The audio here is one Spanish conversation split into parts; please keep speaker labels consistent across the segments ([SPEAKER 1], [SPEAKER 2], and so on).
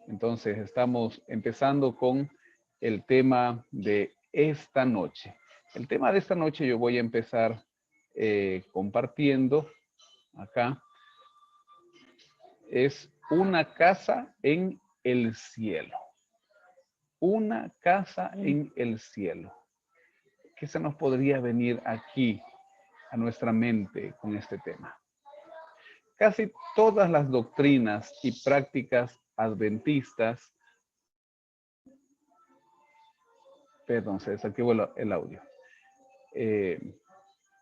[SPEAKER 1] Entonces, estamos empezando con el tema de esta noche. El tema de esta noche yo voy a empezar compartiendo acá. Es una casa en el cielo. Una casa en el cielo. ¿Qué se nos podría venir aquí a nuestra mente con este tema? Casi todas las doctrinas y prácticas adventistas, perdón, se desactivó el audio,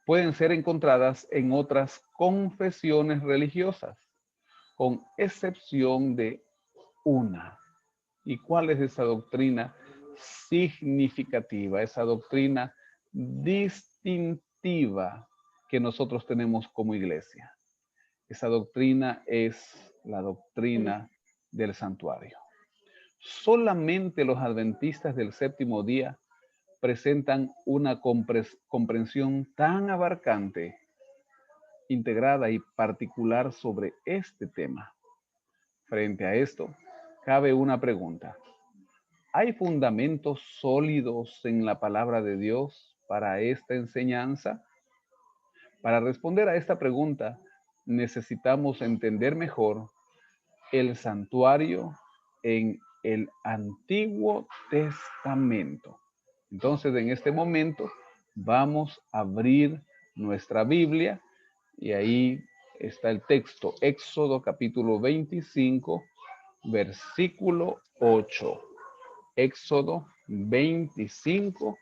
[SPEAKER 1] pueden ser encontradas en otras confesiones religiosas, con excepción de una. ¿Y cuál es esa doctrina significativa, esa doctrina distintiva que nosotros tenemos como iglesia? Esa doctrina es la doctrina del santuario. Solamente los adventistas del séptimo día presentan una comprensión tan abarcante, integrada y particular sobre este tema. Frente a esto, cabe una pregunta. ¿Hay fundamentos sólidos en la palabra de Dios para esta enseñanza? Para responder a esta pregunta, necesitamos entender mejor el santuario en el Antiguo Testamento. Entonces, en este momento, vamos a abrir nuestra Biblia y ahí está el texto, Éxodo capítulo 25, versículo 8. Éxodo 25,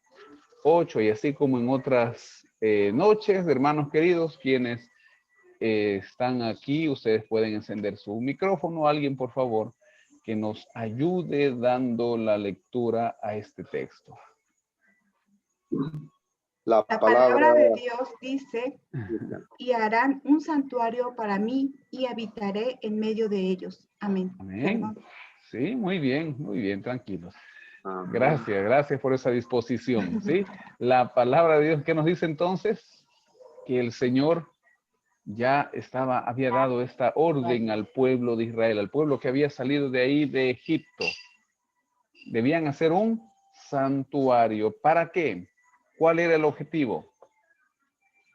[SPEAKER 1] 8. Y así como en otras noches, hermanos queridos, quienes están aquí, ustedes pueden encender su micrófono. Alguien, por favor, que nos ayude dando la lectura a este texto.
[SPEAKER 2] La palabra de Dios dice, y harán un santuario para mí y habitaré en medio de ellos. Amén.
[SPEAKER 1] Amén.
[SPEAKER 2] Perdón.
[SPEAKER 1] Sí, muy bien, tranquilos. Gracias por esa disposición, ¿sí? La palabra de Dios, ¿qué nos dice entonces? Que el Señor ya había dado esta orden al pueblo de Israel, al pueblo que había salido de ahí de Egipto. Debían hacer un santuario. ¿Para qué? ¿Cuál era el objetivo?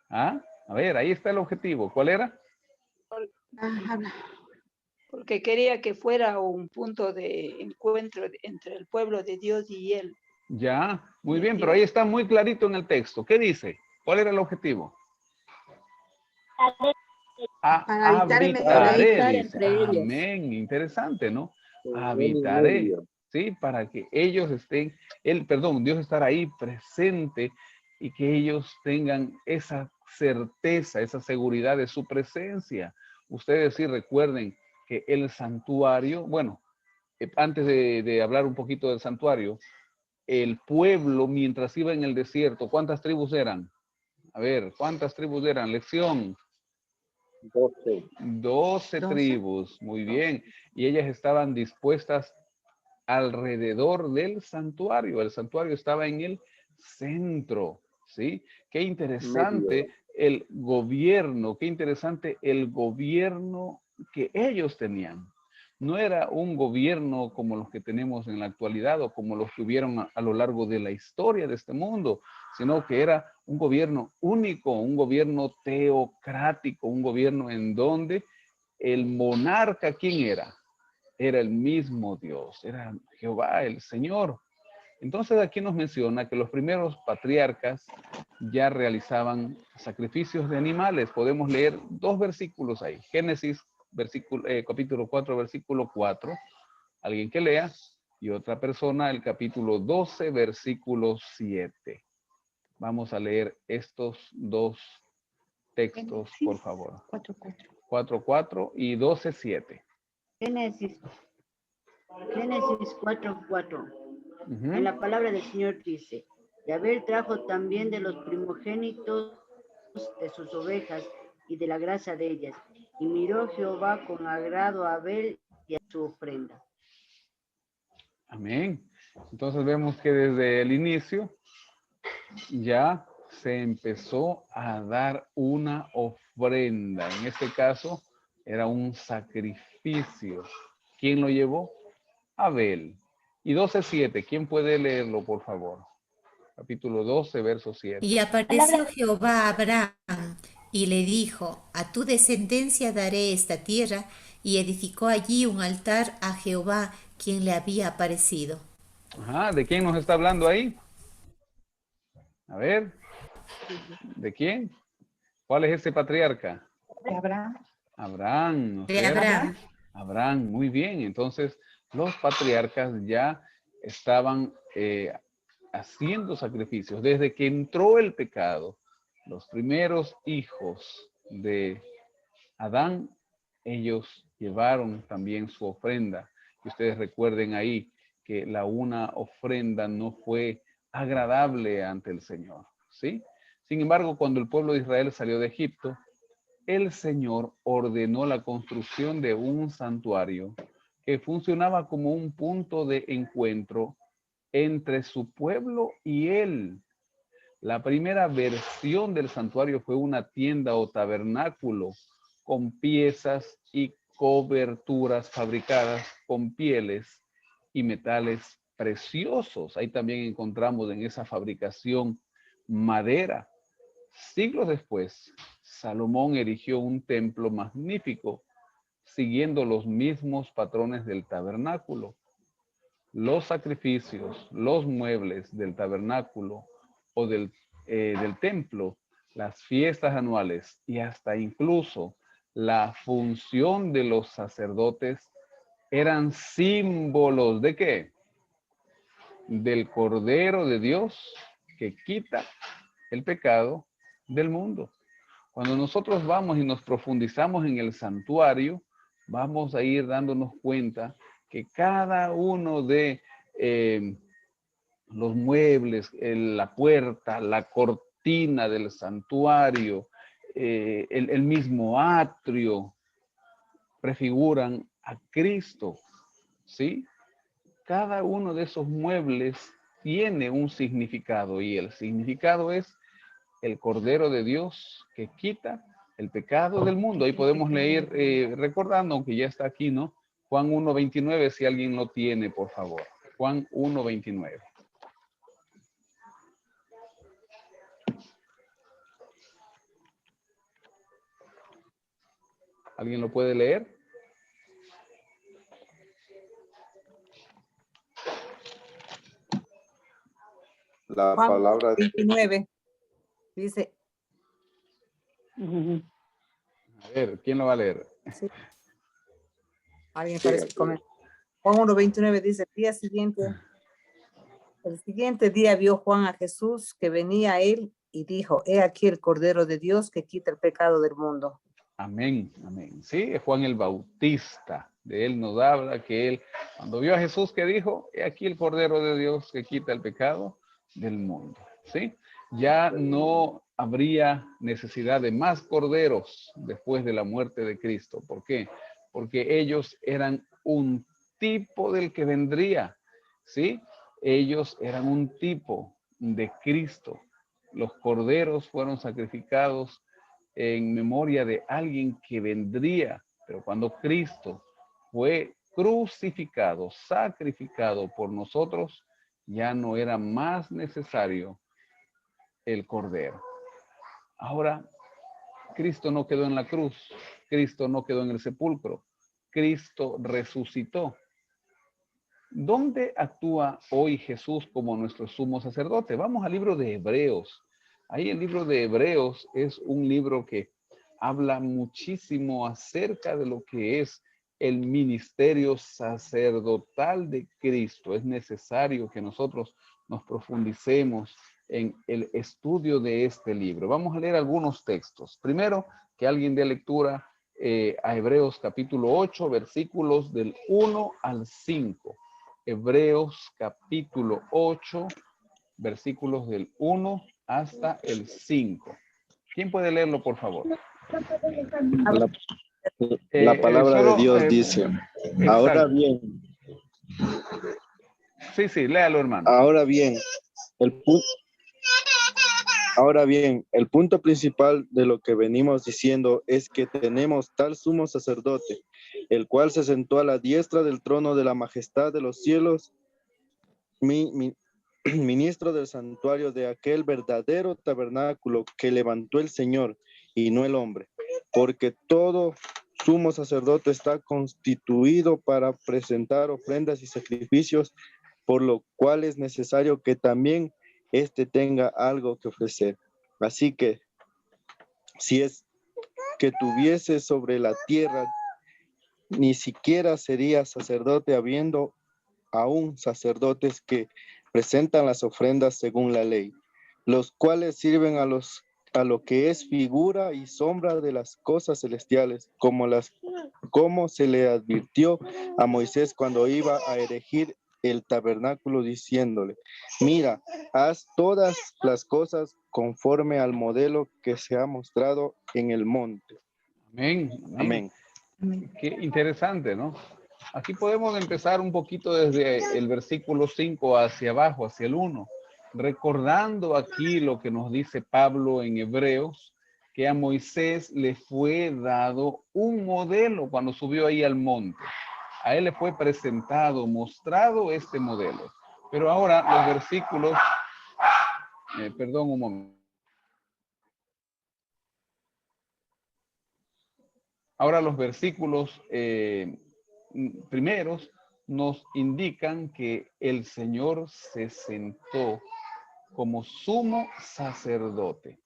[SPEAKER 1] ¿Ah? A ver, ahí está el objetivo. ¿Cuál era?
[SPEAKER 3] Porque quería que fuera un punto de encuentro entre el pueblo de Dios y él.
[SPEAKER 1] Ya, muy bien, pero ahí está muy clarito en el texto. ¿Qué dice? ¿Cuál era el objetivo? Habitaré, dice. Amén, interesante, ¿no? Habitaré, ¿sí? Para que ellos estén, Dios estará ahí presente y que ellos tengan esa certeza, esa seguridad de su presencia. Ustedes sí recuerden que el santuario, bueno, antes de hablar un poquito del santuario, el pueblo mientras iba en el desierto, ¿cuántas tribus eran? A ver, ¿cuántas tribus eran? Lección. 12 tribus, muy bien. Y ellas estaban dispuestas alrededor del santuario. El santuario estaba en el centro, ¿sí? Qué interesante el gobierno, qué interesante el gobierno que ellos tenían. No era un gobierno como los que tenemos en la actualidad o como los que hubieron a lo largo de la historia de este mundo, sino que era un gobierno único, un gobierno teocrático, un gobierno en donde el monarca, ¿quién era? Era el mismo Dios, era Jehová, el Señor. Entonces aquí nos menciona que los primeros patriarcas ya realizaban sacrificios de animales. Podemos leer dos versículos ahí. Génesis, capítulo 4, versículo 4. Alguien que lea. Y otra persona, el capítulo 12, versículo 7. Vamos a leer estos dos textos, por favor. 4:4 y 12:7.
[SPEAKER 4] Génesis 4:4. En la palabra del Señor dice, y Abel trajo también de los primogénitos de sus ovejas y de la grasa de ellas, y miró Jehová con agrado a Abel y a su ofrenda.
[SPEAKER 1] Amén. Entonces vemos que desde el inicio ya se empezó a dar una ofrenda. En este caso era un sacrificio. ¿Quién lo llevó? Abel. Y 12:7, ¿quién puede leerlo, por favor? Capítulo 12, verso 7.
[SPEAKER 5] Y apareció Jehová a Abraham y le dijo, a tu descendencia daré esta tierra, y edificó allí un altar a Jehová, quien le había aparecido.
[SPEAKER 1] Ajá, ¿de quién nos está hablando ahí? A ver, ¿de quién? ¿Cuál es ese patriarca?
[SPEAKER 2] De Abraham.
[SPEAKER 1] Abraham, ¿no es
[SPEAKER 5] De
[SPEAKER 1] cierto?
[SPEAKER 5] Abraham.
[SPEAKER 1] Abraham, muy bien. Entonces, los patriarcas ya estaban haciendo sacrificios. Desde que entró el pecado, los primeros hijos de Adán, ellos llevaron también su ofrenda. Y ustedes recuerden ahí que la una ofrenda no fue agradable ante el Señor, ¿sí? Sin embargo, cuando el pueblo de Israel salió de Egipto, el Señor ordenó la construcción de un santuario que funcionaba como un punto de encuentro entre su pueblo y él. La primera versión del santuario fue una tienda o tabernáculo con piezas y coberturas fabricadas con pieles y metales preciosos. Ahí también encontramos en esa fabricación madera. Siglos después, Salomón erigió un templo magnífico, siguiendo los mismos patrones del tabernáculo. Los sacrificios, los muebles del tabernáculo o del templo, las fiestas anuales y hasta incluso la función de los sacerdotes eran símbolos ¿de qué? Del Cordero de Dios que quita el pecado del mundo. Cuando nosotros vamos y nos profundizamos en el santuario, vamos a ir dándonos cuenta que cada uno de los muebles, la puerta, la cortina del santuario, el mismo atrio, prefiguran a Cristo, ¿sí? Cada uno de esos muebles tiene un significado y el significado es el Cordero de Dios que quita el pecado del mundo. Ahí podemos leer, recordando, aunque ya está aquí, ¿no? Juan 1:29, si alguien lo tiene, por favor. Juan 1:29. ¿Alguien lo puede leer?
[SPEAKER 6] La
[SPEAKER 7] Juan
[SPEAKER 6] palabra
[SPEAKER 7] 29 dice,
[SPEAKER 1] A ver, ¿quién lo va a leer?
[SPEAKER 7] sí, alguien parece que comenta. Juan 1:29 dice, el siguiente día vio Juan a Jesús que venía a él y dijo, he aquí el Cordero de Dios que quita el pecado del mundo.
[SPEAKER 1] Amén, amén. Sí, es Juan el Bautista. De él nos habla que él, cuando vio a Jesús, que dijo, he aquí el Cordero de Dios que quita el pecado del mundo. ¿Sí? Ya no habría necesidad de más corderos después de la muerte de Cristo. ¿Por qué? Porque ellos eran un tipo del que vendría. ¿Sí? Ellos eran un tipo de Cristo. Los corderos fueron sacrificados en memoria de alguien que vendría, pero cuando Cristo fue crucificado, sacrificado por nosotros, ya no era más necesario el cordero. Ahora, Cristo no quedó en la cruz, Cristo no quedó en el sepulcro, Cristo resucitó. ¿Dónde actúa hoy Jesús como nuestro sumo sacerdote? Vamos al libro de Hebreos. Ahí el libro de Hebreos es un libro que habla muchísimo acerca de lo que es el ministerio sacerdotal de Cristo. Es necesario que nosotros nos profundicemos en el estudio de este libro. Vamos a leer algunos textos. Primero, que alguien dé lectura a Hebreos capítulo 8, versículos del 1 al 5. Hebreos capítulo 8, versículos del 1 hasta el 5. ¿Quién puede leerlo, por favor?
[SPEAKER 6] La palabra
[SPEAKER 1] solo,
[SPEAKER 6] de Dios dice,
[SPEAKER 1] exacto.
[SPEAKER 6] ahora bien.
[SPEAKER 1] Sí, léalo, hermano.
[SPEAKER 6] Ahora bien, el punto. Ahora bien, el punto principal de lo que venimos diciendo es que tenemos tal sumo sacerdote, el cual se sentó a la diestra del trono de la majestad de los cielos, ministro del santuario de aquel verdadero tabernáculo que levantó el Señor y no el hombre, porque todo sumo sacerdote está constituido para presentar ofrendas y sacrificios, por lo cual es necesario que también éste tenga algo que ofrecer. Así que, si es que tuviese sobre la tierra, ni siquiera sería sacerdote, habiendo aún sacerdotes que presentan las ofrendas según la ley, los cuales sirven a lo que es figura y sombra de las cosas celestiales, como se le advirtió a Moisés cuando iba a erigir el tabernáculo, diciéndole: mira, haz todas las cosas conforme al modelo que se ha mostrado en el monte.
[SPEAKER 1] Amén.
[SPEAKER 6] Amén.
[SPEAKER 1] Qué interesante, ¿no? Aquí podemos empezar un poquito desde el versículo 5 hacia abajo, hacia el 1, recordando aquí lo que nos dice Pablo en Hebreos, que a Moisés le fue dado un modelo cuando subió ahí al monte. A él le fue presentado, mostrado este modelo. Pero ahora los versículos, perdón un momento. Ahora los versículos primeros nos indican que el Señor se sentó como sumo sacerdote.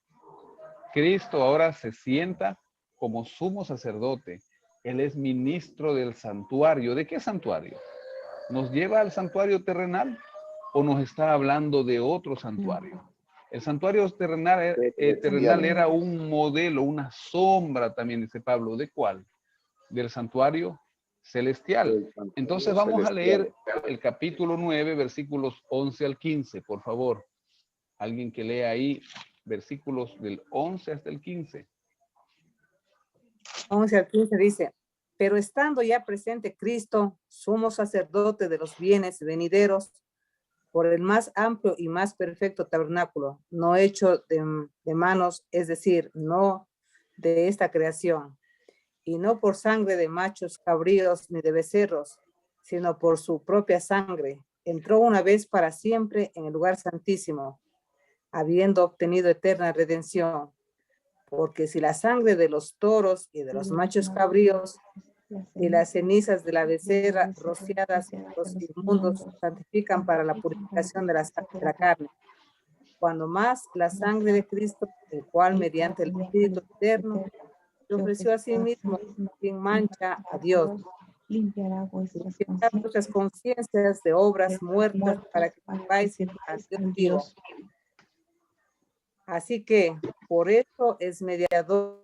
[SPEAKER 1] Cristo ahora se sienta como sumo sacerdote. Él es ministro del santuario. ¿De qué santuario? ¿Nos lleva al santuario terrenal o nos está hablando de otro santuario? El santuario terrenal era un modelo, una sombra también, dice Pablo. ¿De cuál? Del santuario celestial. Entonces vamos a leer el capítulo 9, versículos 11 al 15, por favor. Alguien que lea ahí versículos del 11 hasta el 15.
[SPEAKER 7] 11 al 15 dice: pero estando ya presente Cristo, sumo sacerdote de los bienes venideros, por el más amplio y más perfecto tabernáculo, no hecho de manos, es decir, no de esta creación, y no por sangre de machos cabríos ni de becerros, sino por su propia sangre, entró una vez para siempre en el lugar santísimo, habiendo obtenido eterna redención. Porque si la sangre de los toros y de los machos cabríos y las cenizas de la becerra rociadas los inmundos santifican para la purificación de la carne, cuando más la sangre de Cristo, el cual mediante el Espíritu eterno se ofreció a sí mismo sin mancha a Dios, limpiará vuestras conciencias de obras muertas para que vais al Dios vivo. Así que por eso es mediador.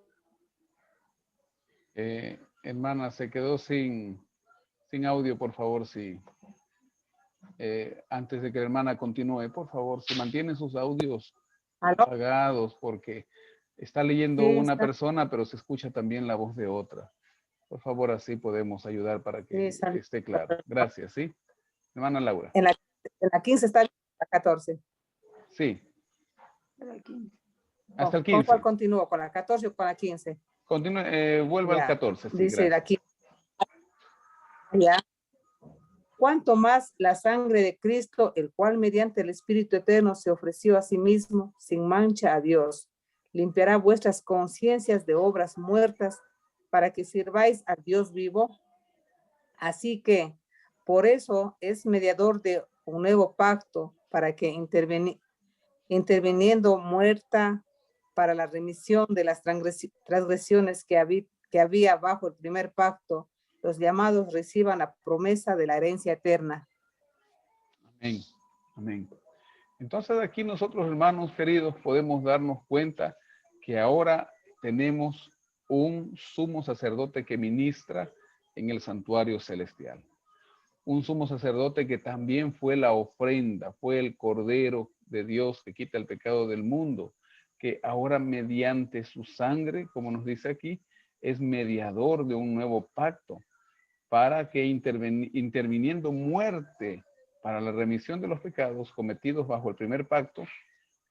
[SPEAKER 1] Hermana, se quedó sin audio, por favor, si antes de que la hermana continúe, por favor, si mantienen sus audios apagados, porque está leyendo una persona, pero se escucha también la voz de otra. Por favor, así podemos ayudar para que esté claro. Gracias, ¿sí? Hermana Laura.
[SPEAKER 7] En la 15 está la 14.
[SPEAKER 1] Sí. Hasta el 15.
[SPEAKER 7] ¿Con cuál continúo? ¿Con la 14 o con la 15?
[SPEAKER 1] Vuelva al 14. Sí,
[SPEAKER 7] dice
[SPEAKER 1] gracias.
[SPEAKER 7] aquí. Ya. Cuanto más la sangre de Cristo, el cual mediante el Espíritu Eterno se ofreció a sí mismo sin mancha a Dios, limpiará vuestras conciencias de obras muertas para que sirváis al Dios vivo. Así que por eso es mediador de un nuevo pacto, para que interviniendo muerta para la remisión de las transgresiones que había bajo el primer pacto, los llamados reciban la promesa de la herencia eterna.
[SPEAKER 1] Amén. Amén. Entonces aquí nosotros, hermanos queridos, podemos darnos cuenta que ahora tenemos un sumo sacerdote que ministra en el santuario celestial. Un sumo sacerdote que también fue la ofrenda, fue el Cordero de Dios que quita el pecado del mundo, que ahora mediante su sangre, como nos dice aquí, es mediador de un nuevo pacto, para que interviniendo muerte para la remisión de los pecados cometidos bajo el primer pacto,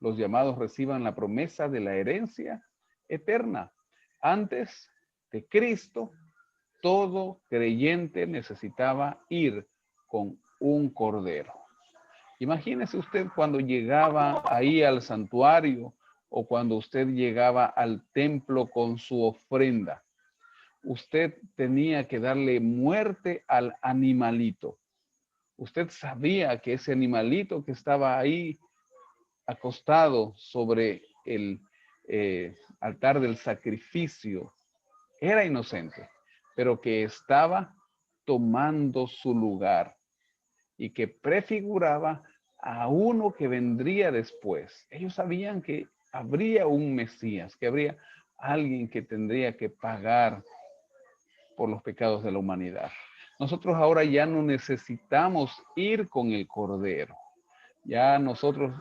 [SPEAKER 1] los llamados reciban la promesa de la herencia eterna. Antes de Cristo, todo creyente necesitaba ir con un cordero. Imagínese usted cuando llegaba ahí al santuario o cuando usted llegaba al templo con su ofrenda. Usted tenía que darle muerte al animalito. Usted sabía que ese animalito que estaba ahí acostado sobre el altar del sacrificio era inocente, pero que estaba tomando su lugar y que prefiguraba a uno que vendría después. Ellos sabían que habría un Mesías, que habría alguien que tendría que pagar por los pecados de la humanidad. Nosotros ahora ya no necesitamos ir con el Cordero. Ya nosotros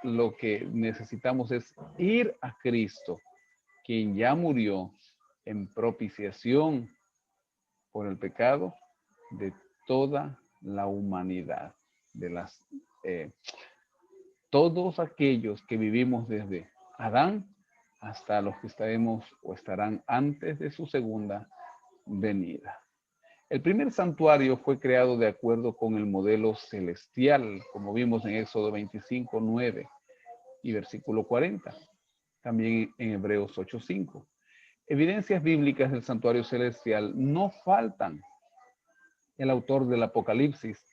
[SPEAKER 1] lo que necesitamos es ir a Cristo, quien ya murió en propiciación por el pecado de toda la humanidad, de todos aquellos que vivimos desde Adán hasta los que estaremos o estarán antes de su segunda venida. El primer santuario fue creado de acuerdo con el modelo celestial, como vimos en Éxodo 25, 9 y versículo 40, también en Hebreos 8, 5. Evidencias bíblicas del santuario celestial no faltan. El autor del Apocalipsis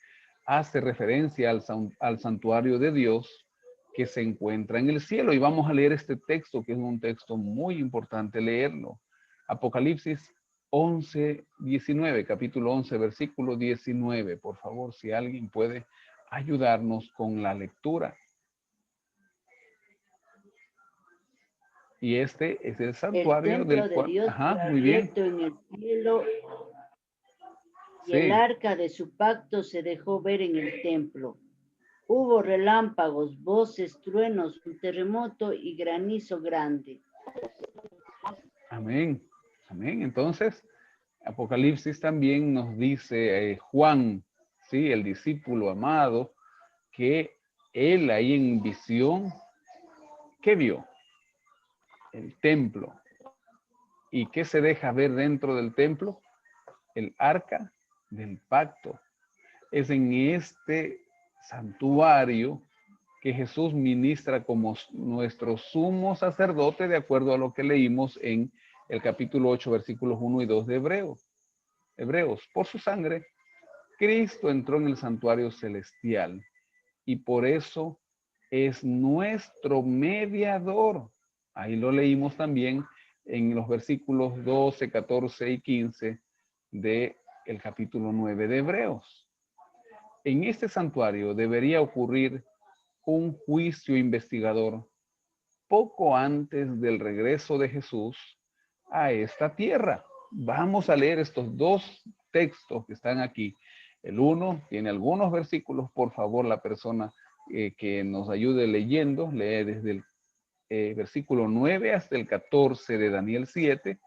[SPEAKER 1] hace referencia al santuario de Dios que se encuentra en el cielo. Y vamos a leer este texto, que es un texto muy importante leerlo. Apocalipsis 11, 19, capítulo 11, versículo 19. Por favor, si alguien puede ayudarnos con la lectura. Y este es el santuario del cual...
[SPEAKER 4] Dios
[SPEAKER 1] muy bien.
[SPEAKER 4] En el cielo, y el arca de su pacto se dejó ver en el templo. Hubo relámpagos, voces, truenos, un terremoto y granizo grande.
[SPEAKER 1] Amén. Amén. Entonces, Apocalipsis también nos dice Juan, ¿sí? El discípulo amado, que él ahí en visión, ¿qué vio? El templo. ¿Y qué se deja ver dentro del templo? El arca del pacto. Es en este santuario que Jesús ministra como nuestro sumo sacerdote, de acuerdo a lo que leímos en el capítulo 8, versículos 1 y 2 de Hebreos. Por su sangre, Cristo entró en el santuario celestial y por eso es nuestro mediador. Ahí lo leímos también en los versículos 12, 14 y 15 del capítulo 9 de Hebreos. En este santuario debería ocurrir un juicio investigador poco antes del regreso de Jesús a esta tierra. Vamos a leer estos dos textos que están aquí. El uno tiene algunos versículos. Por favor, la persona que nos ayude leyendo, lee desde el versículo 9 hasta el 14 de Daniel 7,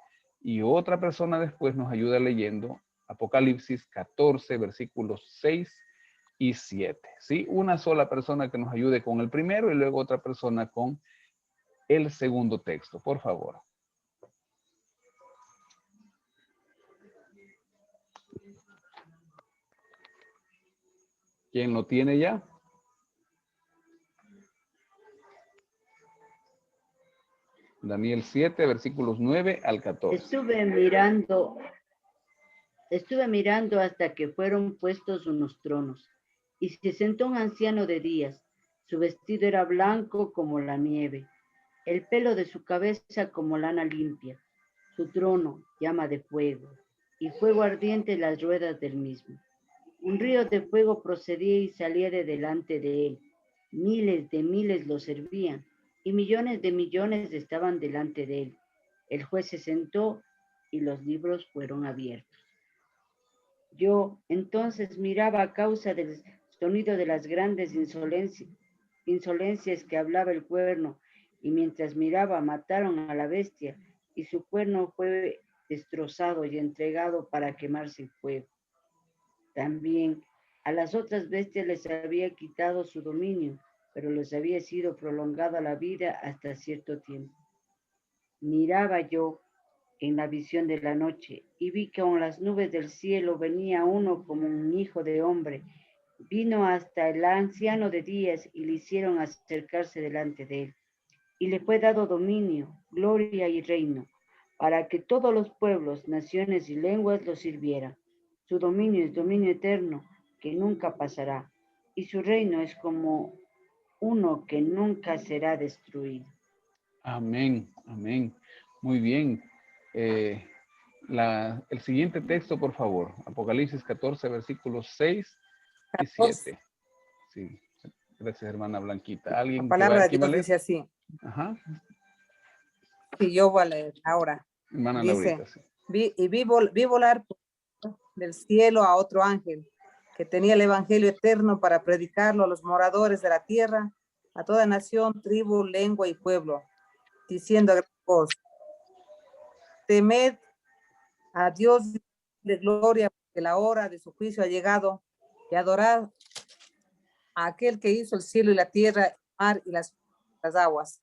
[SPEAKER 1] y otra persona después nos ayuda leyendo Apocalipsis 14, versículos 6 y 7. ¿Sí? Una sola persona que nos ayude con el primero y luego otra persona con el segundo texto, por favor. ¿Quién lo tiene ya? Daniel 7, versículos 9 al 14.
[SPEAKER 4] Estuve mirando hasta que fueron puestos unos tronos, y se sentó un anciano de días. Su vestido era blanco como la nieve, el pelo de su cabeza como lana limpia. Su trono, llama de fuego, y fuego ardiente las ruedas del mismo. Un río de fuego procedía y salía de delante de él. Miles de miles lo servían, y millones de millones estaban delante de él. El juez se sentó y los libros fueron abiertos. Yo entonces miraba a causa del sonido de las grandes insolencias que hablaba el cuerno, y mientras miraba mataron a la bestia, y su cuerno fue destrozado y entregado para quemarse en fuego. También a las otras bestias les había quitado su dominio, pero les había sido prolongada la vida hasta cierto tiempo. Miraba yo en la visión de la noche y vi que con las nubes del cielo venía uno como un hijo de hombre. Vino hasta el anciano de días y le hicieron acercarse delante de él. Y le fue dado dominio, gloria y reino, para que todos los pueblos, naciones y lenguas lo sirvieran. Su dominio es dominio eterno, que nunca pasará, y su reino es como uno que nunca será destruido.
[SPEAKER 1] Amén, amén. Muy bien. El siguiente texto, por favor. Apocalipsis 14, versículos 6 y 7. Sí, gracias, hermana Blanquita.
[SPEAKER 7] La
[SPEAKER 1] ¿Alguien
[SPEAKER 7] palabra de
[SPEAKER 1] que va a
[SPEAKER 7] Dios
[SPEAKER 1] leer?
[SPEAKER 7] dice así.
[SPEAKER 1] Ajá.
[SPEAKER 7] Y yo voy a leer ahora.
[SPEAKER 1] Hermana
[SPEAKER 7] Dice,
[SPEAKER 1] Laurita, sí.
[SPEAKER 7] vi volar del cielo a otro ángel que tenía el evangelio eterno para predicarlo a los moradores de la tierra, a toda nación, tribu, lengua y pueblo, diciendo a gran voz: temed a Dios de gloria, porque la hora de su juicio ha llegado, y adorad a aquel que hizo el cielo y la tierra, el mar y las aguas.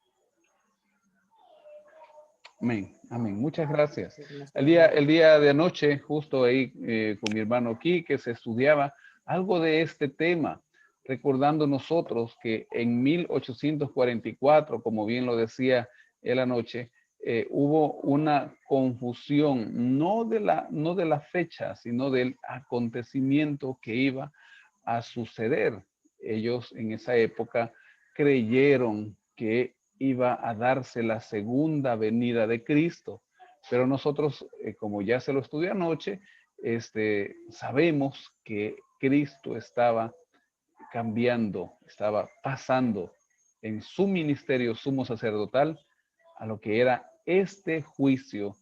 [SPEAKER 1] Amén, amén. Muchas gracias. El día de anoche, justo ahí con mi hermano aquí, que se estudiaba algo de este tema, recordando nosotros que en 1844, como bien lo decía él anoche, hubo una confusión, no de la fecha, sino del acontecimiento que iba a suceder. Ellos en esa época creyeron que iba a darse la segunda venida de Cristo. Pero nosotros, como ya se lo estudié anoche, sabemos que Cristo estaba cambiando, estaba pasando en su ministerio sumo sacerdotal a lo que era este juicio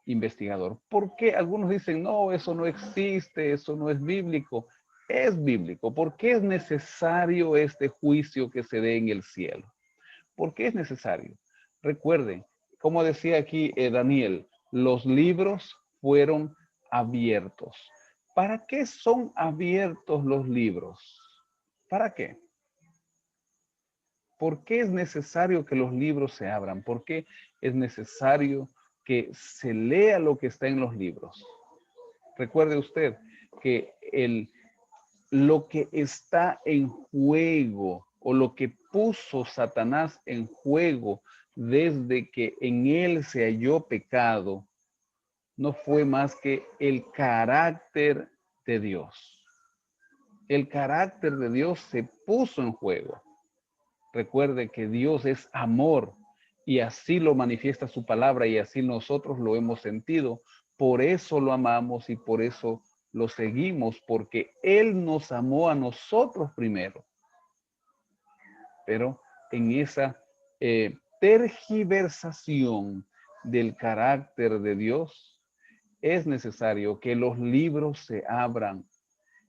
[SPEAKER 1] investigador. ¿Por qué? Algunos dicen, no, eso no existe, eso no es bíblico. Es bíblico. ¿Por qué es necesario este juicio que se dé en el cielo? ¿Por qué es necesario? Recuerden, como decía aquí Daniel, los libros fueron abiertos. ¿Para qué son abiertos los libros? ¿Para qué? ¿Por qué es necesario que los libros se abran? ¿Por qué es necesario que se lea lo que está en los libros? Recuerde usted que lo que está en juego o lo que puso Satanás en juego desde que en él se halló pecado, no fue más que el carácter de Dios. El carácter de Dios se puso en juego. Recuerde que Dios es amor y así lo manifiesta su palabra y así nosotros lo hemos sentido. Por eso lo amamos y por eso lo seguimos, porque Él nos amó a nosotros primero. Pero en esa tergiversación del carácter de Dios, es necesario que los libros se abran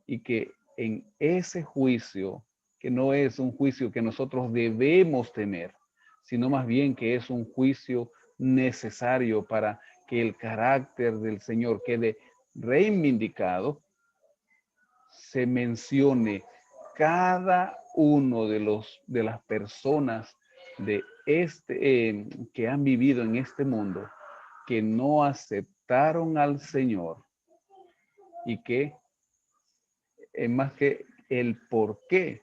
[SPEAKER 1] y que en ese juicio, que no es un juicio que nosotros debemos temer, sino más bien que es un juicio necesario para que el carácter del Señor quede reivindicado, se mencione cada uno de las personas de que han vivido en este mundo, que no aceptaron al Señor y que más que el por qué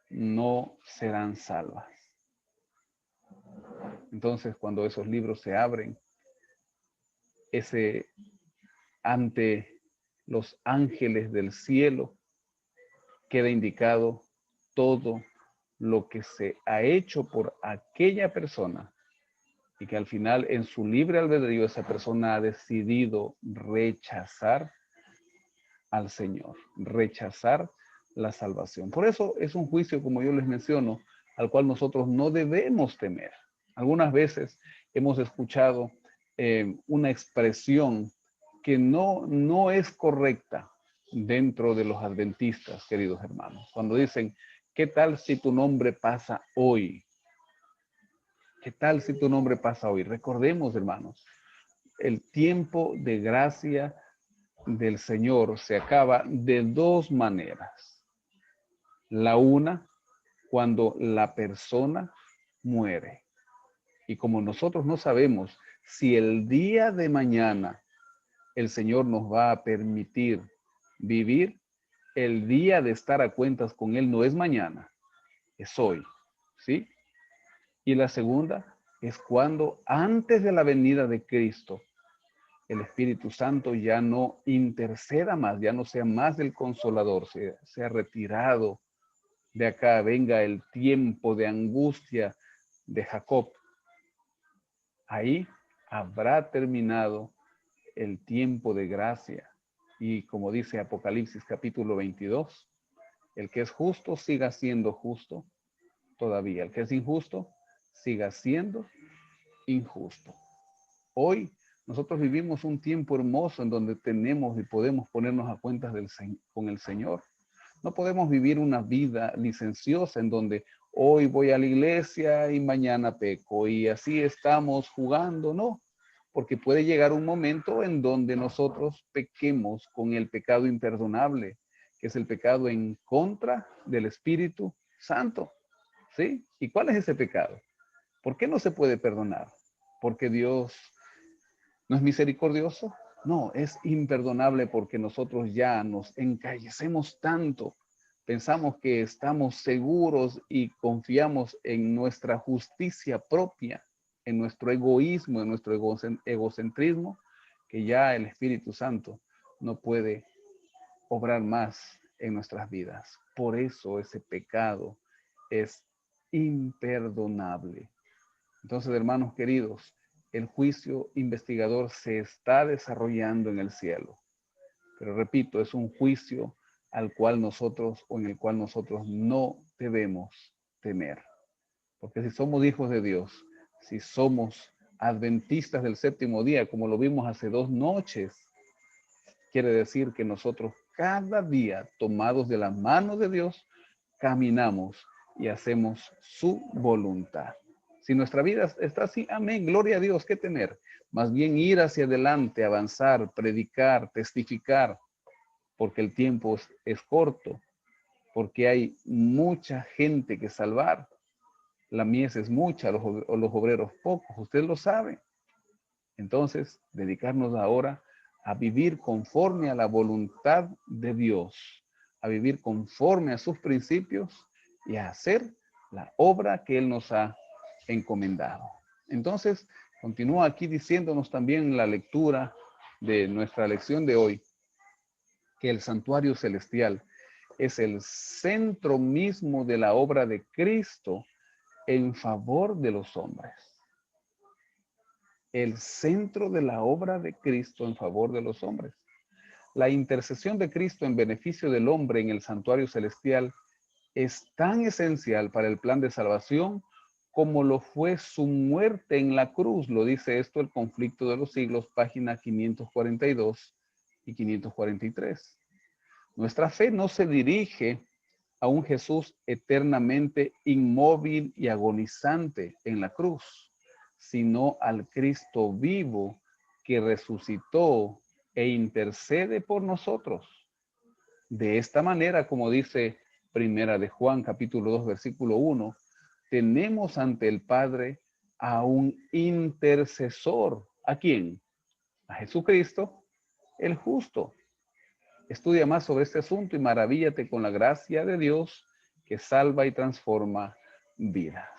[SPEAKER 1] no serán salvas. Entonces, cuando esos libros se abren, ante los ángeles del cielo queda indicado todo lo que se ha hecho por aquella persona y que al final en su libre albedrío esa persona ha decidido rechazar al Señor, rechazar la salvación. Por eso es un juicio, como yo les menciono, al cual nosotros no debemos temer. Algunas veces hemos escuchado una expresión que no es correcta dentro de los adventistas, queridos hermanos. Cuando dicen, ¿qué tal si tu nombre pasa hoy? ¿Qué tal si tu nombre pasa hoy? Recordemos, hermanos, el tiempo de gracia del Señor se acaba de dos maneras. La una cuando la persona muere. Y como nosotros no sabemos si el día de mañana el Señor nos va a permitir vivir, el día de estar a cuentas con Él no es mañana, es hoy, ¿sí? Y la segunda es cuando antes de la venida de Cristo, el Espíritu Santo ya no interceda más, ya no sea más el consolador, se ha retirado de acá, venga el tiempo de angustia de Jacob. Ahí habrá terminado el tiempo de gracia. Y como dice Apocalipsis capítulo 22, el que es justo siga siendo justo todavía. El que es injusto siga siendo injusto. Hoy nosotros vivimos un tiempo hermoso en donde tenemos y podemos ponernos a cuentas con el Señor. No podemos vivir una vida licenciosa en donde hoy voy a la iglesia y mañana peco y así estamos jugando, no. Porque puede llegar un momento en donde nosotros pequemos con el pecado imperdonable, que es el pecado en contra del Espíritu Santo. ¿Sí? ¿Y cuál es ese pecado? ¿Por qué no se puede perdonar? ¿Porque Dios no es misericordioso? No, es imperdonable porque nosotros ya nos encallecemos tanto. Pensamos que estamos seguros y confiamos en nuestra justicia propia, en nuestro egoísmo, en nuestro egocentrismo, que ya el Espíritu Santo no puede obrar más en nuestras vidas. Por eso ese pecado es imperdonable. Entonces, hermanos queridos, el juicio investigador se está desarrollando en el cielo. Pero repito, es un juicio al cual nosotros o en el cual nosotros no debemos temer. Porque si somos hijos de Dios, si somos adventistas del séptimo día, como lo vimos hace 2 noches, quiere decir que nosotros cada día, tomados de la mano de Dios, caminamos y hacemos su voluntad. Si nuestra vida está así, amén, gloria a Dios, ¿qué temer? Más bien ir hacia adelante, avanzar, predicar, testificar, porque el tiempo es corto, porque hay mucha gente que salvar. La mies es mucha, los obreros pocos, usted lo sabe. Entonces, dedicarnos ahora a vivir conforme a la voluntad de Dios, a vivir conforme a sus principios y a hacer la obra que Él nos ha encomendado. Entonces, continúa aquí diciéndonos también la lectura de nuestra lección de hoy, que el santuario celestial es el centro mismo de la obra de Cristo en favor de los hombres. El centro de la obra de Cristo en favor de los hombres. La intercesión de Cristo en beneficio del hombre en el santuario celestial es tan esencial para el plan de salvación como lo fue su muerte en la cruz. Lo dice esto el Conflicto de los Siglos, página 542 y 543. Nuestra fe no se dirige a un Jesús eternamente inmóvil y agonizante en la cruz, sino al Cristo vivo que resucitó e intercede por nosotros. De esta manera, como dice Primera de Juan, capítulo 2, versículo 1, tenemos ante el Padre a un intercesor. ¿A quién? A Jesucristo, el justo. Estudia más sobre este asunto y maravíllate con la gracia de Dios que salva y transforma vidas.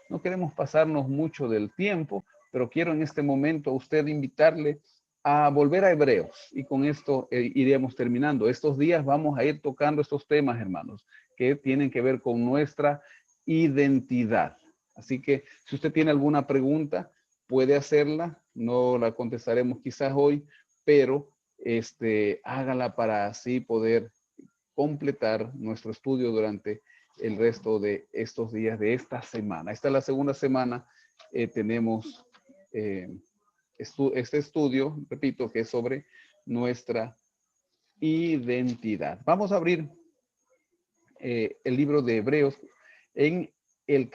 [SPEAKER 1] No queremos pasarnos mucho del tiempo, pero quiero en este momento a usted invitarle a volver a Hebreos y con esto iremos terminando. Estos días vamos a ir tocando estos temas, hermanos, que tienen que ver con nuestra identidad. Así que si usted tiene alguna pregunta, puede hacerla. No la contestaremos quizás hoy, pero hágala para así poder completar nuestro estudio durante el resto de estos días de esta semana. Esta es la segunda semana. Tenemos este estudio, repito, que es sobre nuestra identidad. Vamos a abrir el libro de Hebreos en el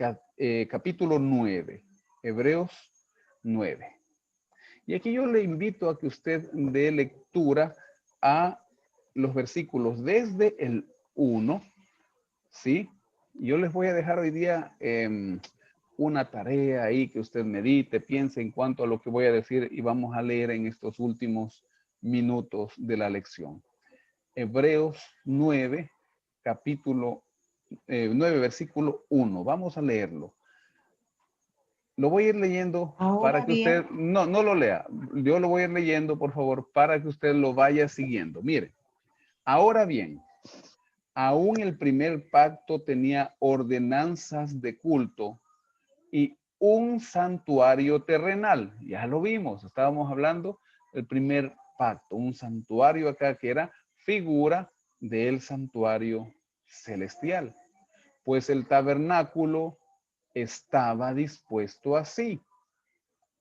[SPEAKER 1] capítulo 9. Hebreos 9. Y aquí yo le invito a que usted dé lectura a los versículos desde el 1, ¿sí? Yo les voy a dejar hoy día una tarea ahí que usted medite, piense en cuanto a lo que voy a decir y vamos a leer en estos últimos minutos de la lección. Hebreos 9, capítulo 9, versículo 1. Vamos a leerlo. Lo voy a ir leyendo para que usted, no lo lea. Yo lo voy a ir leyendo, por favor, para que usted lo vaya siguiendo. Mire, ahora bien, aún el primer pacto tenía ordenanzas de culto y un santuario terrenal. Ya lo vimos, estábamos hablando del primer pacto, un santuario acá que era figura del santuario celestial. Pues el tabernáculo estaba dispuesto así.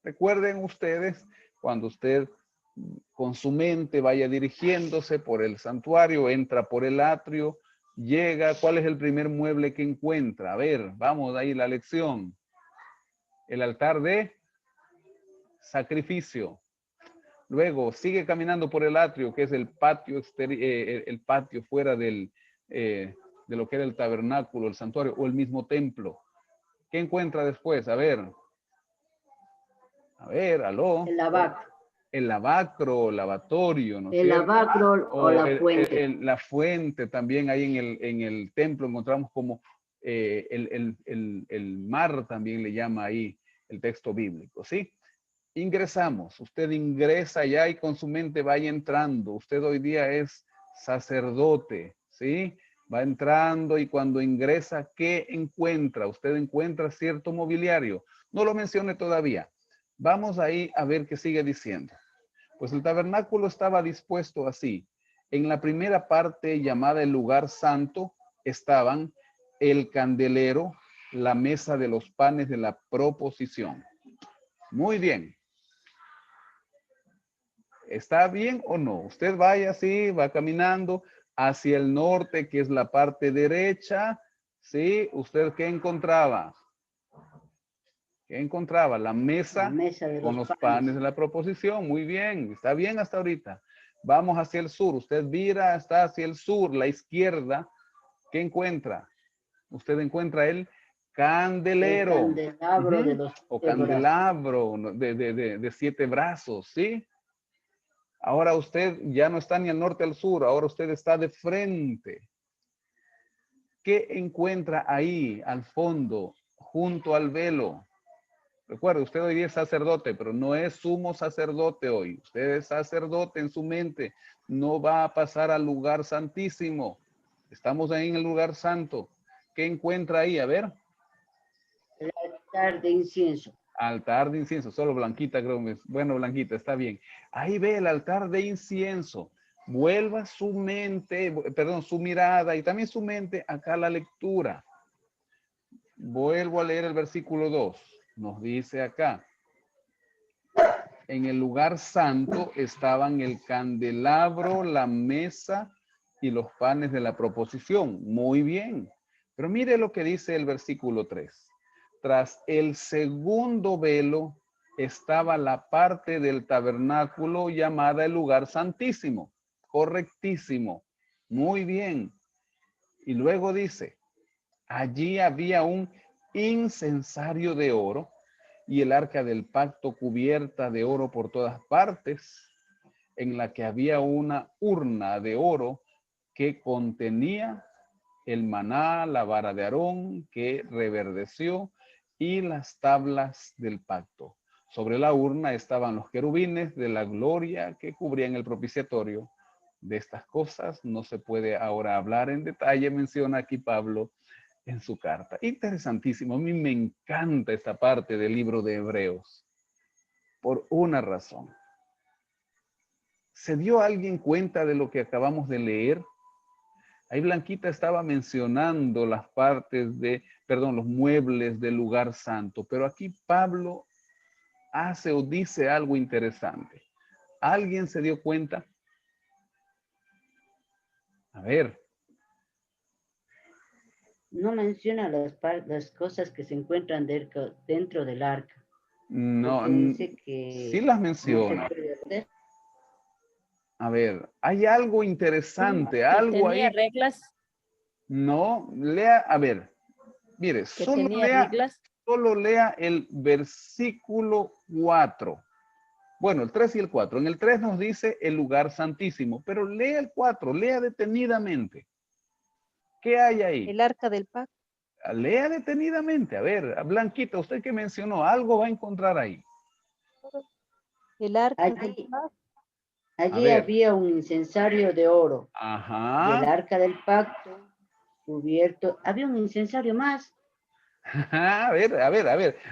[SPEAKER 1] Recuerden ustedes, cuando usted con su mente vaya dirigiéndose por el santuario, entra por el atrio, llega, ¿cuál es el primer mueble que encuentra? A ver, vamos ahí la lección. El altar de sacrificio. Luego sigue caminando por el atrio, que es el patio exterior, el patio fuera de lo que era el tabernáculo, el santuario o el mismo templo. ¿Qué encuentra después? A ver, aló.
[SPEAKER 4] El lavacro.
[SPEAKER 1] El lavacro, lavatorio, ¿no es
[SPEAKER 4] El
[SPEAKER 1] cierto?
[SPEAKER 4] lavacro o la fuente.
[SPEAKER 1] La fuente también ahí en el templo encontramos como el mar también le llama ahí el texto bíblico, ¿sí? Ingresamos, usted ingresa ya y con su mente vaya entrando. Usted hoy día es sacerdote, ¿sí? Va entrando y cuando ingresa, ¿qué encuentra? Usted encuentra cierto mobiliario. No lo mencione todavía. Vamos ahí a ver qué sigue diciendo. Pues el tabernáculo estaba dispuesto así. En la primera parte llamada el lugar santo estaban el candelero, la mesa de los panes de la proposición. Muy bien. ¿Está bien o no? Usted vaya así, va caminando hacia el norte, que es la parte derecha. ¿Sí? ¿Usted qué encontraba? ¿Qué encontraba? La mesa con los panes de la proposición. Muy bien, está bien hasta ahorita. Vamos hacia el sur. Usted mira, está hacia el sur, la izquierda. ¿Qué encuentra? Usted encuentra el candelero.
[SPEAKER 4] El candelabro de los
[SPEAKER 1] o candelabro de 7 brazos, ¿sí? Ahora usted ya no está ni al norte al sur, ahora usted está de frente. ¿Qué encuentra ahí al fondo, junto al velo? Recuerde, usted hoy día es sacerdote, pero no es sumo sacerdote hoy. Usted es sacerdote en su mente. No va a pasar al lugar santísimo. Estamos ahí en el lugar santo. ¿Qué encuentra ahí? A ver.
[SPEAKER 4] El altar de incienso.
[SPEAKER 1] Altar de incienso. Solo Blanquita creo que es. Bueno, Blanquita, está bien. Ahí ve el altar de incienso. Vuelva su mente, perdón, su mirada y también su mente acá a la lectura. Vuelvo a leer el versículo 2. Nos dice acá, en el lugar santo estaban el candelabro, la mesa y los panes de la proposición. Muy bien. Pero mire lo que dice el versículo 3. Tras el segundo velo estaba la parte del tabernáculo llamada el lugar santísimo. Correctísimo. Muy bien. Y luego dice, allí había un incensario de oro y el arca del pacto cubierta de oro por todas partes, en la que había una urna de oro que contenía el maná, la vara de Aarón que reverdeció y las tablas del pacto. Sobre la urna estaban los querubines de la gloria que cubrían el propiciatorio. De estas cosas no se puede ahora hablar en detalle, menciona aquí Pablo en su carta. Interesantísimo. A mí me encanta esta parte del libro de Hebreos por una razón. ¿Se dio alguien cuenta de lo que acabamos de leer? Ahí Blanquita estaba mencionando las partes los muebles del lugar santo, pero aquí Pablo hace o dice algo interesante. ¿Alguien se dio cuenta? A ver.
[SPEAKER 4] No menciona las cosas que se encuentran dentro del arca.
[SPEAKER 1] No,
[SPEAKER 4] dice que
[SPEAKER 1] sí las menciona.
[SPEAKER 4] No.
[SPEAKER 1] A ver, hay algo interesante, algo
[SPEAKER 8] tenía
[SPEAKER 1] ahí.
[SPEAKER 8] reglas.
[SPEAKER 1] No, lea, a ver, Mire,
[SPEAKER 8] que tenía reglas.
[SPEAKER 1] solo lea el versículo 4. Bueno, el 3 y el 4. En el 3 nos dice el lugar santísimo, pero lea el 4, lea detenidamente. ¿Qué hay ahí?
[SPEAKER 8] El arca del pacto.
[SPEAKER 1] Lea detenidamente. A ver, Blanquita, usted que mencionó, algo va a encontrar ahí.
[SPEAKER 8] El arca del pacto.
[SPEAKER 4] Allí había un incensario de oro.
[SPEAKER 1] Ajá.
[SPEAKER 4] Y el arca del pacto cubierto. Había un incensario más.
[SPEAKER 1] A ver.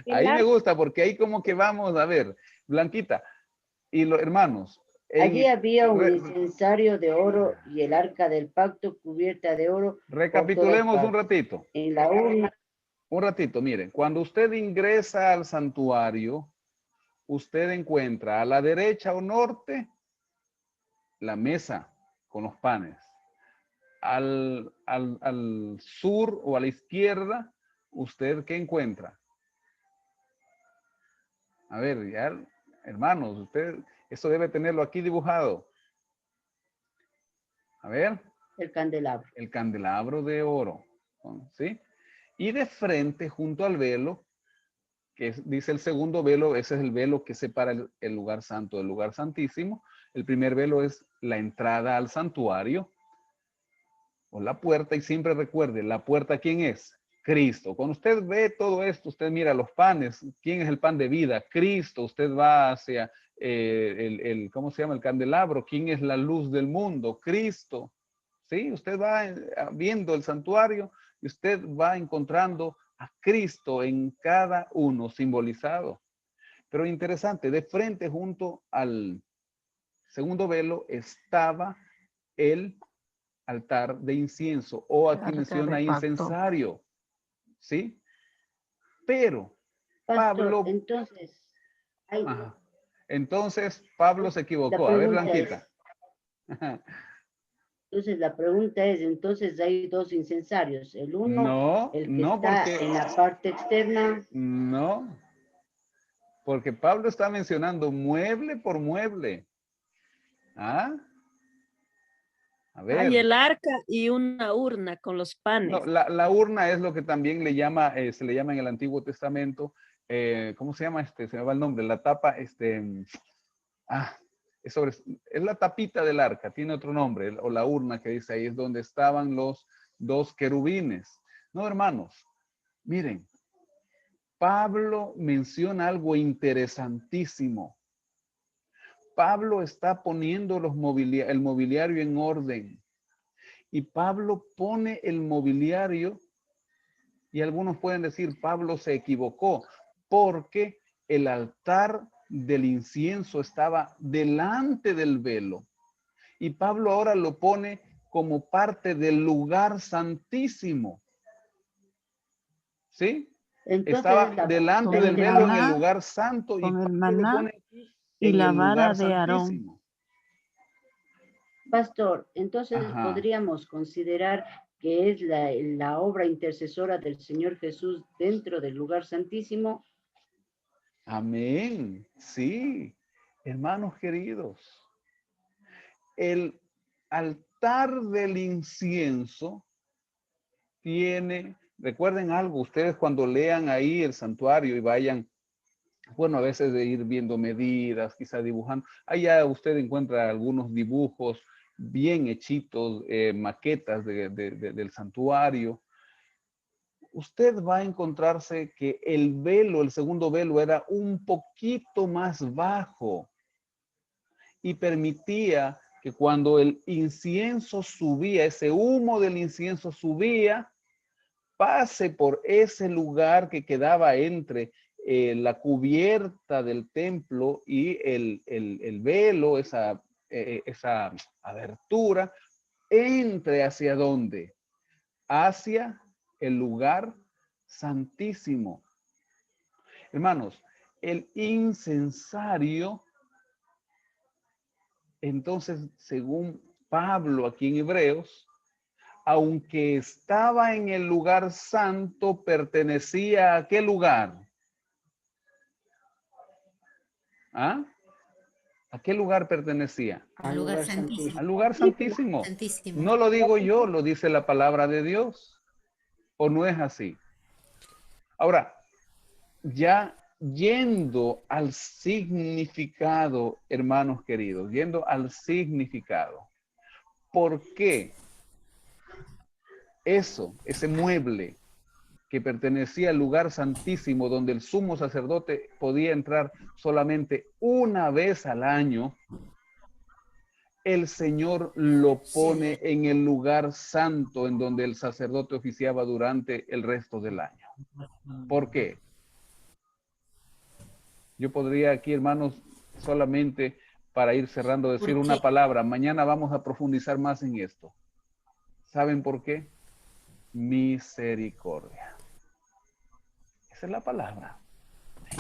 [SPEAKER 1] Ahí me gusta porque ahí como que vamos a ver. Blanquita y los hermanos.
[SPEAKER 4] Allí había un incensario de oro y el arca del pacto cubierta de oro.
[SPEAKER 1] Recapitulemos un ratito.
[SPEAKER 4] En la urna.
[SPEAKER 1] Un ratito, miren. Cuando usted ingresa al santuario, usted encuentra a la derecha o norte la mesa con los panes. Al sur o a la izquierda, ¿usted qué encuentra? A ver, ya, hermanos, usted, eso debe tenerlo aquí dibujado. A ver.
[SPEAKER 4] El candelabro.
[SPEAKER 1] El candelabro de oro, ¿sí? Y de frente, junto al velo, que dice el segundo velo, ese es el velo que separa el lugar santo del lugar santísimo. El primer velo es la entrada al santuario, o la puerta, y siempre recuerde, la puerta, ¿quién es? Cristo. Cuando usted ve todo esto, usted mira los panes, ¿quién es el pan de vida? Cristo. Usted va hacia ¿cómo se llama? El candelabro, ¿quién es la luz del mundo? Cristo. ¿Sí? Usted va viendo el santuario y usted va encontrando a Cristo en cada uno simbolizado. Pero interesante, de frente junto al segundo velo estaba el altar de incienso, o aquí menciona incensario. ¿Sí? Pero Pablo... Entonces Pablo se equivocó. A ver, Blanquita.
[SPEAKER 4] Entonces la pregunta es, entonces hay dos incensarios. El uno, el que está en la parte externa.
[SPEAKER 1] No, porque Pablo está mencionando mueble por mueble. ¿Ah? A ver.
[SPEAKER 8] Hay el arca y una urna con los panes.
[SPEAKER 1] No, la urna es lo que también se le llama en el Antiguo Testamento, ¿cómo se llama? Se me va el nombre, la tapa, es la tapita del arca, tiene otro nombre, o la urna que dice ahí, es donde estaban los dos querubines. No, hermanos, miren, Pablo menciona algo interesantísimo. Pablo está poniendo el mobiliario en orden. Y Pablo pone el mobiliario, y algunos pueden decir, Pablo se equivocó, porque el altar del incienso estaba delante del velo. Y Pablo ahora lo pone como parte del lugar santísimo. ¿Sí?
[SPEAKER 3] Entonces,
[SPEAKER 1] estaba delante del velo en el lugar santo y
[SPEAKER 3] con el
[SPEAKER 1] Pablo lo
[SPEAKER 3] maná
[SPEAKER 1] pone aquí
[SPEAKER 3] y
[SPEAKER 1] en
[SPEAKER 3] la
[SPEAKER 1] el
[SPEAKER 3] vara
[SPEAKER 1] lugar
[SPEAKER 3] de Aarón.
[SPEAKER 1] santísimo.
[SPEAKER 4] Pastor, entonces
[SPEAKER 1] Ajá.
[SPEAKER 4] podríamos considerar que es la obra intercesora del Señor Jesús dentro del lugar santísimo.
[SPEAKER 1] Amén. Sí, hermanos queridos. El altar del incienso tiene, recuerden algo, ustedes cuando lean ahí el santuario y vayan, bueno, a veces de ir viendo medidas, quizá dibujando, allá usted encuentra algunos dibujos bien hechitos, maquetas del santuario. Usted va a encontrarse que el velo, el segundo velo, era un poquito más bajo y permitía que cuando el incienso subía, ese humo del incienso subía, pase por ese lugar que quedaba entre la cubierta del templo y el velo, esa abertura, entre hacia dónde? Hacia el lugar santísimo. Hermanos, el incensario, entonces, según Pablo aquí en Hebreos, aunque estaba en el lugar santo, pertenecía a ¿qué lugar? ¿Ah? ¿A qué lugar pertenecía?
[SPEAKER 5] Al lugar santísimo.
[SPEAKER 1] Al lugar santísimo. No lo digo yo, lo dice la palabra de Dios. ¿O no es así? Ahora, ya yendo al significado, hermanos queridos, yendo al significado. ¿Por qué ese mueble que pertenecía al lugar santísimo donde el sumo sacerdote podía entrar solamente una vez al año, el Señor lo pone en el lugar santo en donde el sacerdote oficiaba durante el resto del año? ¿Por qué? Yo podría aquí, hermanos, solamente para ir cerrando, decir una palabra. Mañana vamos a profundizar más en esto. ¿Saben por qué? Misericordia. Esa es la palabra.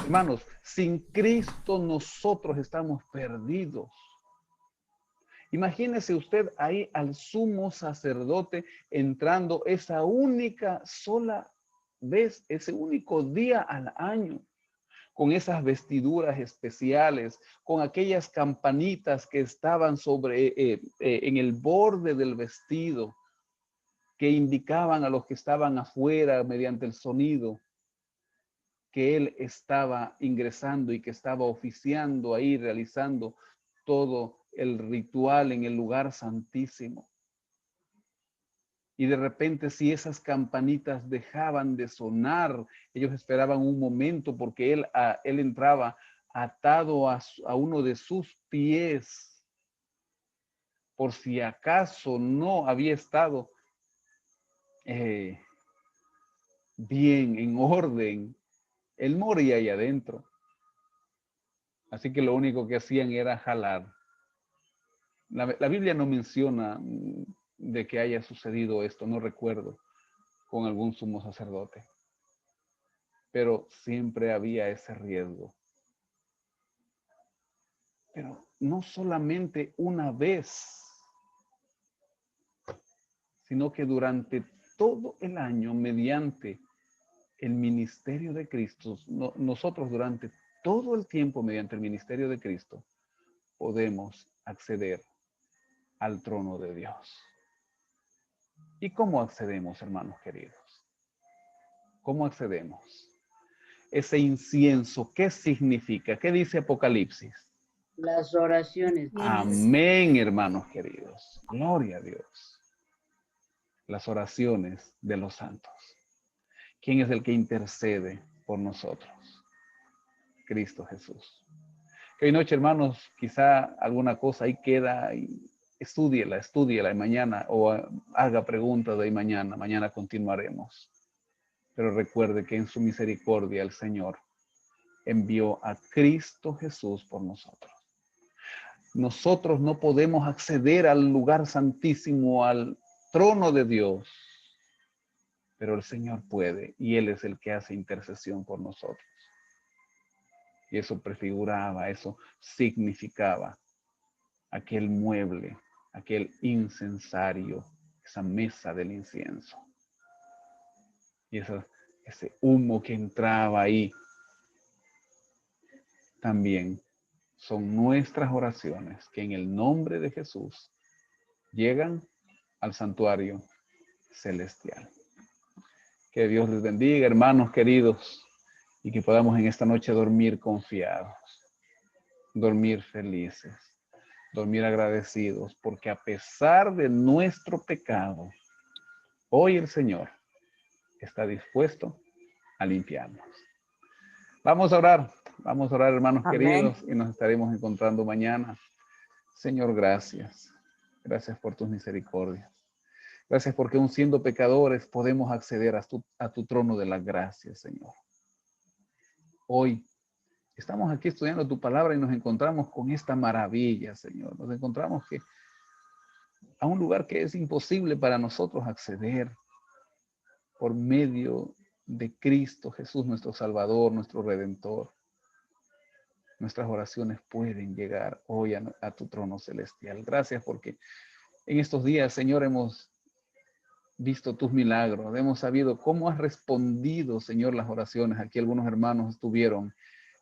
[SPEAKER 1] Hermanos, sin Cristo nosotros estamos perdidos. Imagínese usted ahí al sumo sacerdote entrando esa única sola vez, ese único día al año, con esas vestiduras especiales, con aquellas campanitas que estaban en el borde del vestido, que indicaban a los que estaban afuera mediante el sonido que él estaba ingresando y que estaba oficiando ahí, realizando todo el ritual en el lugar santísimo. Y de repente, si esas campanitas dejaban de sonar, ellos esperaban un momento porque él entraba atado a uno de sus pies, por si acaso no había estado bien, en orden. Él moría ahí adentro. Así que lo único que hacían era jalar. La Biblia no menciona de que haya sucedido esto, no recuerdo, con algún sumo sacerdote. Pero siempre había ese riesgo. Pero no solamente una vez, sino que durante todo el año, mediante el ministerio de Cristo, nosotros durante todo el tiempo, mediante el ministerio de Cristo, podemos acceder al trono de Dios. ¿Y cómo accedemos, hermanos queridos? ¿Cómo accedemos? Ese incienso, ¿qué significa? ¿Qué dice Apocalipsis?
[SPEAKER 4] Las oraciones.
[SPEAKER 1] Amén, hermanos queridos. Gloria a Dios. Las oraciones de los santos. ¿Quién es el que intercede por nosotros? Cristo Jesús. Que hoy noche, hermanos, quizá alguna cosa ahí queda y estúdiela y mañana, o haga preguntas de ahí mañana. Mañana continuaremos. Pero recuerde que en su misericordia el Señor envió a Cristo Jesús por nosotros. Nosotros no podemos acceder al lugar santísimo, al trono de Dios, pero el Señor puede, y Él es el que hace intercesión por nosotros. Y eso prefiguraba, eso significaba aquel mueble, aquel incensario, esa mesa del incienso. Y ese humo que entraba ahí también son nuestras oraciones que en el nombre de Jesús llegan al santuario celestial. Que Dios les bendiga, hermanos queridos, y que podamos en esta noche dormir confiados, dormir felices, dormir agradecidos, porque a pesar de nuestro pecado, hoy el Señor está dispuesto a limpiarnos. Vamos a orar, hermanos queridos, y nos estaremos encontrando mañana. Señor, gracias. Gracias por tus misericordias. Gracias porque aun siendo pecadores podemos acceder a tu trono de la gracia, Señor. Hoy estamos aquí estudiando tu palabra y nos encontramos con esta maravilla, Señor. Nos encontramos a un lugar que es imposible para nosotros acceder por medio de Cristo Jesús, nuestro Salvador, nuestro Redentor. Nuestras oraciones pueden llegar hoy a tu trono celestial. Gracias porque en estos días, Señor, hemos visto tus milagros. Hemos sabido cómo has respondido, Señor, las oraciones. Aquí algunos hermanos estuvieron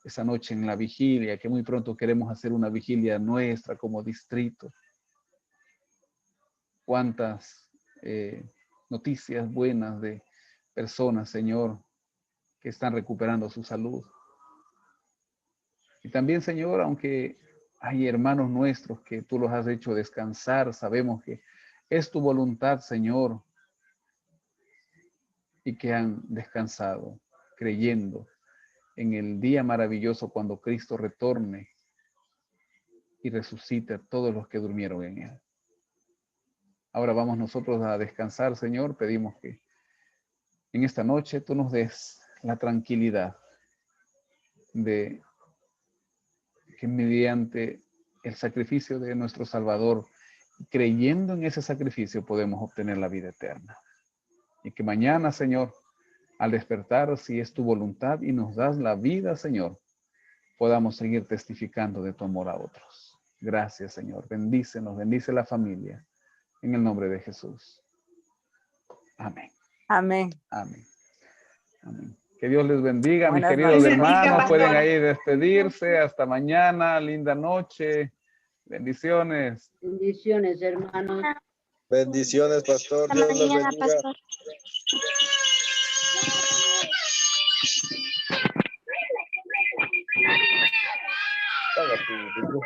[SPEAKER 1] esa noche en la vigilia, que muy pronto queremos hacer una vigilia nuestra como distrito. Cuántas noticias buenas de personas, Señor, que están recuperando su salud. Y también, Señor, aunque hay hermanos nuestros que tú los has hecho descansar, sabemos que es tu voluntad, Señor, y que han descansado, creyendo en el día maravilloso cuando Cristo retorne y resucite a todos los que durmieron en Él. Ahora vamos nosotros a descansar, Señor. Pedimos que en esta noche tú nos des la tranquilidad de que mediante el sacrificio de nuestro Salvador, creyendo en ese sacrificio, podemos obtener la vida eterna. Y que mañana, Señor, al despertar, si es tu voluntad y nos das la vida, Señor, podamos seguir testificando de tu amor a otros. Gracias, Señor. Bendícenos, bendice la familia. En el nombre de Jesús. Amén.
[SPEAKER 7] Amén.
[SPEAKER 1] Amén. Amén. Que Dios les bendiga, mis
[SPEAKER 7] Buenas
[SPEAKER 1] queridos
[SPEAKER 7] noches.
[SPEAKER 1] hermanos. Pueden
[SPEAKER 2] pastora.
[SPEAKER 1] ahí despedirse. Hasta mañana. Linda noche. Bendiciones.
[SPEAKER 4] Bendiciones, hermanos.
[SPEAKER 6] Bendiciones, pastor. Dios los bendiga. Paga tu-